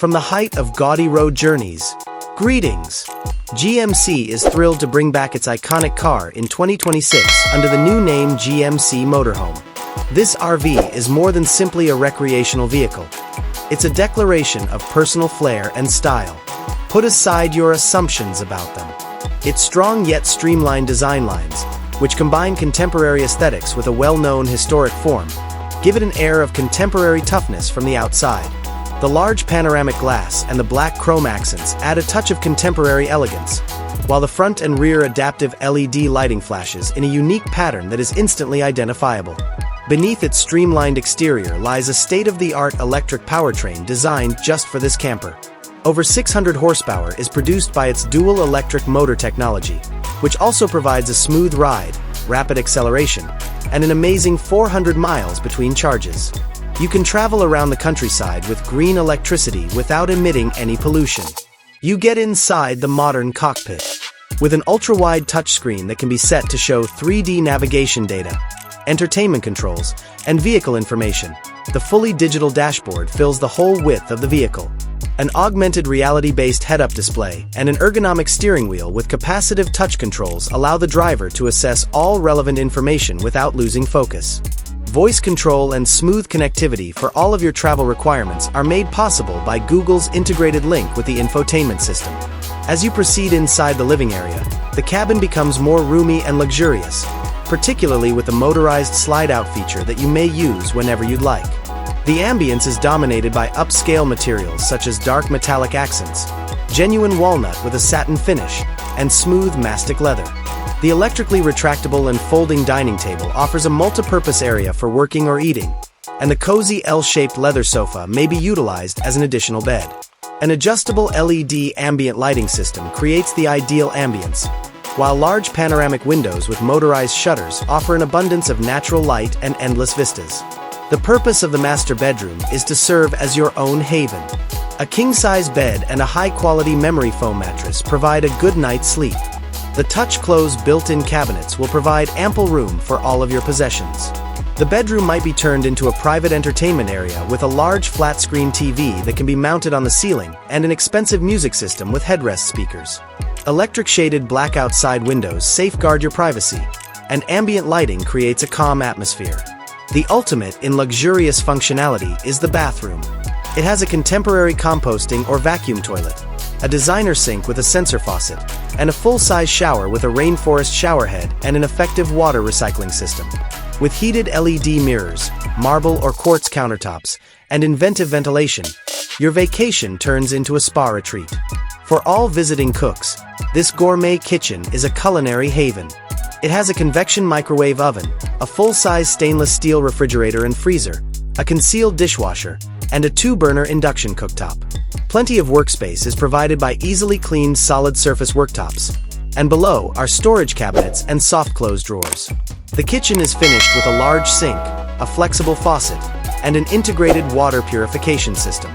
From the height of gaudy road journeys, greetings! GMC is thrilled to bring back its iconic car in 2026 under the new name GMC Motorhome. This RV is more than simply a recreational vehicle. It's a declaration of personal flair and style. Put aside your assumptions about them. Its strong yet streamlined design lines, which combine contemporary aesthetics with a well-known historic form, give it an air of contemporary toughness from the outside. The large panoramic glass and the black chrome accents add a touch of contemporary elegance, while the front and rear adaptive LED lighting flashes in a unique pattern that is instantly identifiable. Beneath its streamlined exterior lies a state-of-the-art electric powertrain designed just for this camper. Over 600 horsepower is produced by its dual electric motor technology, which also provides a smooth ride, rapid acceleration, and an amazing 400 miles between charges. You can travel around the countryside with green electricity without emitting any pollution. You get inside the modern cockpit with an ultra-wide touchscreen that can be set to show 3D navigation data, entertainment controls, and vehicle information. The fully digital dashboard fills the whole width of the vehicle. An augmented reality-based head-up display and an ergonomic steering wheel with capacitive touch controls allow the driver to assess all relevant information without losing focus. Voice control and smooth connectivity for all of your travel requirements are made possible by Google's integrated link with the infotainment system. As you proceed inside the living area, the cabin becomes more roomy and luxurious, particularly with the motorized slide-out feature that you may use whenever you'd like. The ambience is dominated by upscale materials such as dark metallic accents, genuine walnut with a satin finish, and smooth mastic leather. The electrically retractable and folding dining table offers a multi-purpose area for working or eating, and the cozy L-shaped leather sofa may be utilized as an additional bed. An adjustable LED ambient lighting system creates the ideal ambience, while large panoramic windows with motorized shutters offer an abundance of natural light and endless vistas. The purpose of the master bedroom is to serve as your own haven. A king-size bed and a high-quality memory foam mattress provide a good night's sleep. The touch-close built-in cabinets will provide ample room for all of your possessions. The bedroom might be turned into a private entertainment area with a large flat-screen TV that can be mounted on the ceiling and an expensive music system with headrest speakers. Electric shaded blackout side windows safeguard your privacy, and ambient lighting creates a calm atmosphere. The ultimate in luxurious functionality is the bathroom. It has a contemporary composting or vacuum toilet, a designer sink with a sensor faucet, and a full-size shower with a rainforest shower head and an effective water recycling system. With heated LED mirrors, marble or quartz countertops, and inventive ventilation, your vacation turns into a spa retreat. For all visiting cooks, this gourmet kitchen is a culinary haven. It has a convection microwave oven, a full-size stainless steel refrigerator and freezer, a concealed dishwasher, and a 2-burner induction cooktop. Plenty of workspace is provided by easily cleaned solid surface worktops, and below are storage cabinets and soft close drawers. The kitchen is finished with a large sink, a flexible faucet, and an integrated water purification system.